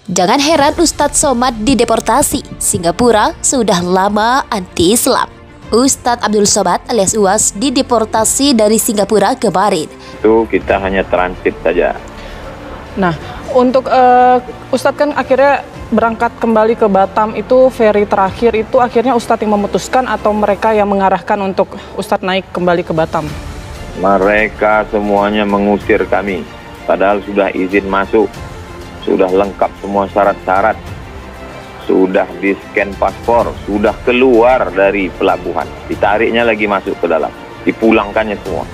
Jangan heran Ustadz Somad dideportasi. Singapura sudah lama anti-Islam. Ustadz Abdul Somad alias UAS dideportasi dari Singapura kemarin. Itu kita hanya transit saja. Nah, untuk Ustadz kan akhirnya berangkat kembali ke Batam, itu ferry terakhir itu akhirnya Ustadz yang memutuskan atau mereka yang mengarahkan untuk Ustadz naik kembali ke Batam? Mereka semuanya mengusir kami, padahal sudah izin masuk, sudah lengkap semua syarat-syarat, sudah di-scan paspor, sudah keluar dari pelabuhan, ditariknya lagi masuk ke dalam, dipulangkannya semua.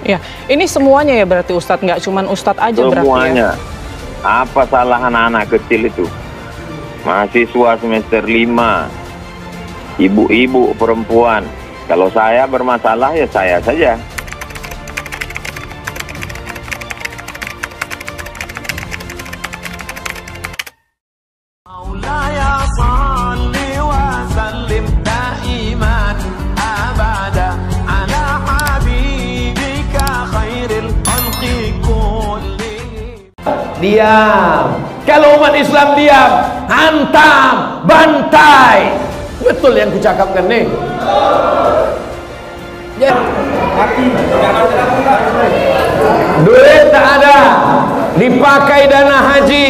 Ya, ini semuanya ya berarti Ustadz, nggak cuma Ustadz aja semuanya. berarti ya? Apa salah anak-anak kecil itu? Mahasiswa semester 5, ibu-ibu, perempuan. Kalau saya bermasalah ya saya saja. Diam. Kalau umat Islam diam, hantam, bantai. Betul yang kucakapkan nih. Ya. Duit tak ada, dipakai dana haji.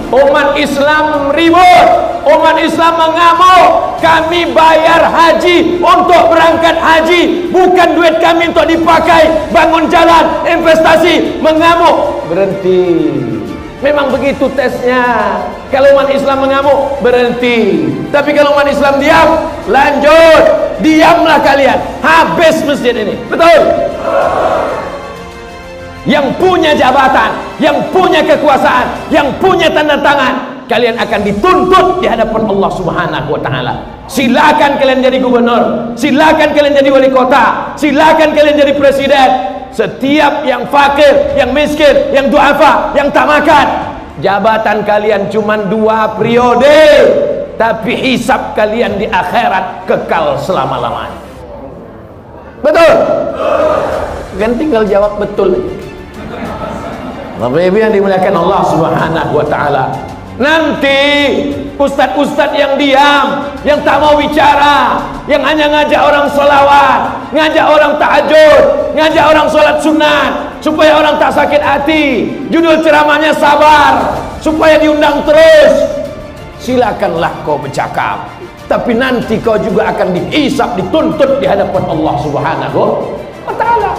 Umat Islam ribut, umat Islam mengamuk. Kami bayar haji untuk berangkat haji, bukan duit kami untuk dipakai bangun jalan, investasi, mengamuk. Berhenti. Memang begitu tesnya. Kalau umat Islam mengamuk, berhenti. Tapi kalau umat Islam diam, lanjut. Diamlah kalian, habis masjid ini. Betul? Yang punya jabatan, yang punya kekuasaan, yang punya tanda tangan, kalian akan dituntut di hadapan Allah Subhanahu wa taala. Silakan kalian jadi gubernur, silakan kalian jadi wali kota, silakan kalian jadi presiden. Setiap yang fakir, yang miskin, yang duafa, yang tak makan, jabatan kalian cuma 2 periode, tapi hisab kalian di akhirat kekal selama-lamanya. Betul? Kan tinggal jawab betul. Bapak Ibu yang dimuliakan Allah Subhanahu wa taala. Nanti ustadz-ustadz yang diam, yang tak mau bicara, yang hanya ngajak orang sholawat, ngajak orang tahajud, ngajak orang sholat sunat, supaya orang tak sakit hati. Judul ceramahnya sabar, supaya diundang terus. Silakanlah kau bercakap, tapi nanti kau juga akan dihisab, dituntut di hadapan Allah Subhanahu wa taala.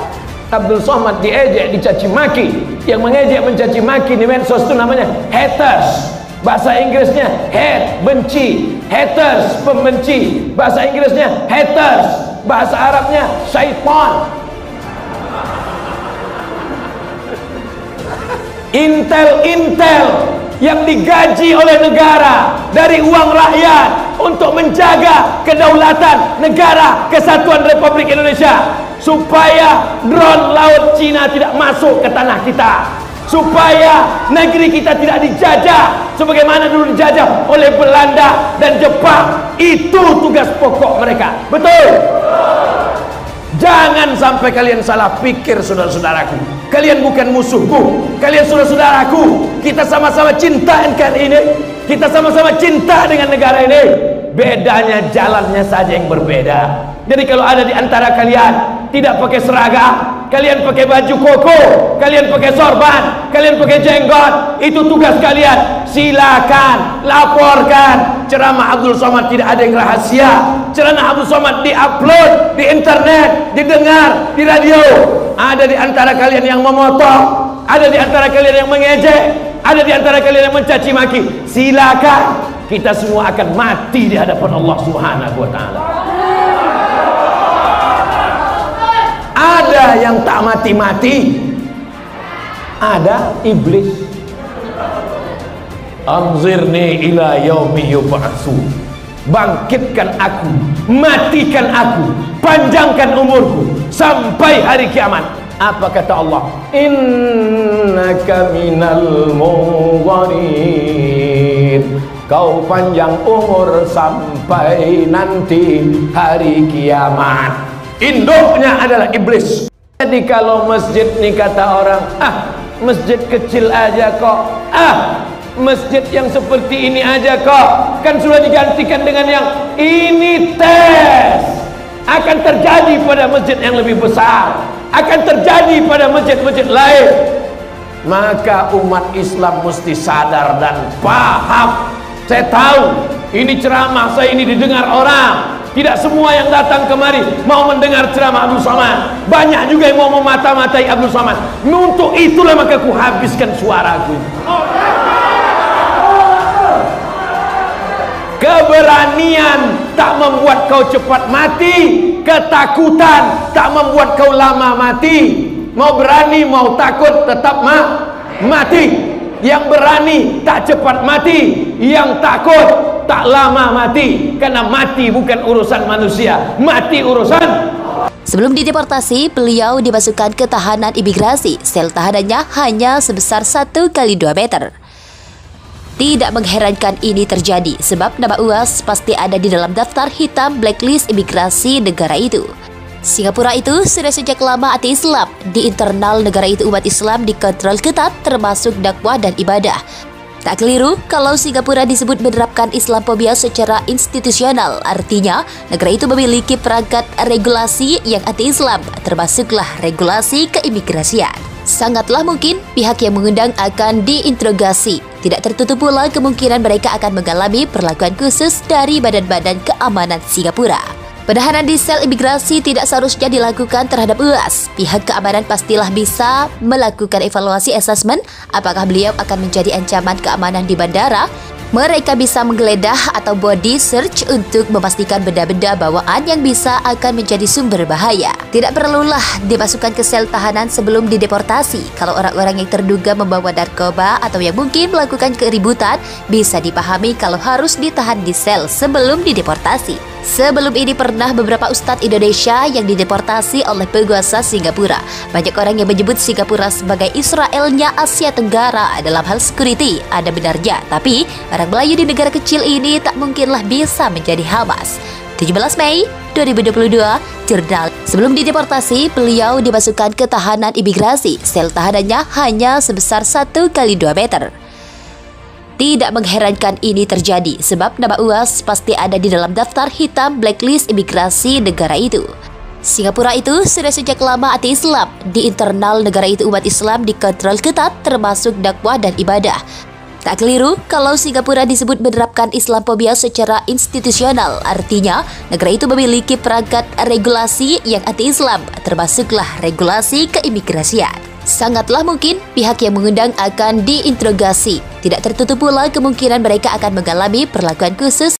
Abdul Somad diejek, dicaci maki. Yang mengejek, mencaci maki di medsos itu namanya haters. Bahasa Inggrisnya hate, benci. Haters, pembenci. Bahasa Inggrisnya haters. Bahasa Arabnya syaitan. Intel yang digaji oleh negara dari uang rakyat untuk menjaga kedaulatan negara kesatuan Republik Indonesia, supaya drone laut Cina tidak masuk ke tanah kita, supaya negeri kita tidak dijajah sebagaimana dulu dijajah oleh Belanda dan Jepang. Itu tugas pokok mereka. Betul? Jangan sampai kalian salah pikir, saudara-saudaraku. Kalian bukan musuhku, kalian saudara-saudaraku. Kita sama-sama cinta NKRI ini, kita sama-sama cinta dengan negara ini. Bedanya jalannya saja yang berbeda. Jadi kalau ada di antara kalian tidak pakai seragam, kalian pakai baju koko, kalian pakai sorban, kalian pakai jenggot, itu tugas kalian. Silakan laporkan. Ceramah Abdul Somad tidak ada yang rahasia. Ceramah Abdul Somad diupload di internet, didengar di radio. Ada di antara kalian yang memotong, ada di antara kalian yang mengejek, ada di antara kalian yang mencaci maki. Silakan. Kita semua akan mati di hadapan Allah Subhanahu wa taala. Ada yang tak mati-mati, ada iblis. Anzirni ila yaumi yub'atsu. Bangkitkan aku, matikan aku, panjangkan umurku sampai hari kiamat. Apa kata Allah? Innaka minal munzirin. Kau panjang umur sampai nanti hari kiamat. Induknya adalah iblis. Jadi kalau masjid nih kata orang, masjid kecil aja kok, masjid yang seperti ini aja kok kan sudah digantikan dengan yang ini. Tes akan terjadi pada masjid yang lebih besar, akan terjadi pada masjid-masjid lain. Maka umat Islam mesti sadar dan paham. Saya tahu ini ceramah saya ini didengar orang. Tidak semua yang datang kemari mau mendengar ceramah Abdul Somad. Banyak juga yang mau memata-matai Abdul Somad. Untuk itulah maka ku habiskan suaraku. Keberanian tak membuat kau cepat mati. Ketakutan tak membuat kau lama mati. Mau berani mau takut tetap mati. Yang berani tak cepat mati, yang takut tak lama mati. Karena mati bukan urusan manusia, mati urusan. Sebelum dideportasi, beliau dimasukkan ke tahanan imigrasi. Sel tahanannya hanya sebesar 1 kali 2 meter. Tidak mengherankan ini terjadi, sebab nama UAS pasti ada di dalam daftar hitam blacklist imigrasi negara itu. Singapura itu sudah sejak lama anti-Islam. Di internal negara itu umat Islam dikontrol ketat termasuk dakwah dan ibadah. Tak keliru kalau Singapura disebut menerapkan Islamophobia secara institusional. Artinya, negara itu memiliki perangkat regulasi yang anti-Islam, termasuklah regulasi keimigrasian. Sangatlah mungkin pihak yang mengundang akan diinterogasi. Tidak tertutup pula kemungkinan mereka akan mengalami perlakuan khusus dari badan-badan keamanan Singapura. Penahanan di sel imigrasi tidak seharusnya dilakukan terhadap UAS. Pihak keamanan pastilah bisa melakukan evaluasi asesmen apakah beliau akan menjadi ancaman keamanan di bandara. Mereka bisa menggeledah atau body search untuk memastikan benda-benda bawaan yang bisa akan menjadi sumber bahaya. Tidak perlulah dimasukkan ke sel tahanan sebelum dideportasi. Kalau orang-orang yang terduga membawa narkoba atau yang mungkin melakukan keributan, bisa dipahami kalau harus ditahan di sel sebelum dideportasi. Sebelum ini pernah beberapa ustadz Indonesia yang dideportasi oleh penguasa Singapura. Banyak orang yang menyebut Singapura sebagai Israelnya Asia Tenggara dalam hal security. Ada benarnya, tapi orang Melayu di negara kecil ini tak mungkinlah bisa menjadi Hamas. 17 Mei 2022, Jurnal. Sebelum dideportasi, beliau dimasukkan ke tahanan imigrasi. Sel tahanannya hanya sebesar 1 kali 2 meter. Tidak mengherankan ini terjadi, sebab nama UAS pasti ada di dalam daftar hitam blacklist imigrasi negara itu. Singapura itu sudah sejak lama anti-Islam. Di internal negara itu umat Islam dikontrol ketat termasuk dakwah dan ibadah. Tak keliru kalau Singapura disebut menerapkan Islamophobia secara institusional. Artinya, negara itu memiliki perangkat regulasi yang anti-Islam, termasuklah regulasi keimigrasian. Sangatlah mungkin pihak yang mengundang akan diinterogasi. Tidak tertutup pula kemungkinan mereka akan mengalami perlakuan khusus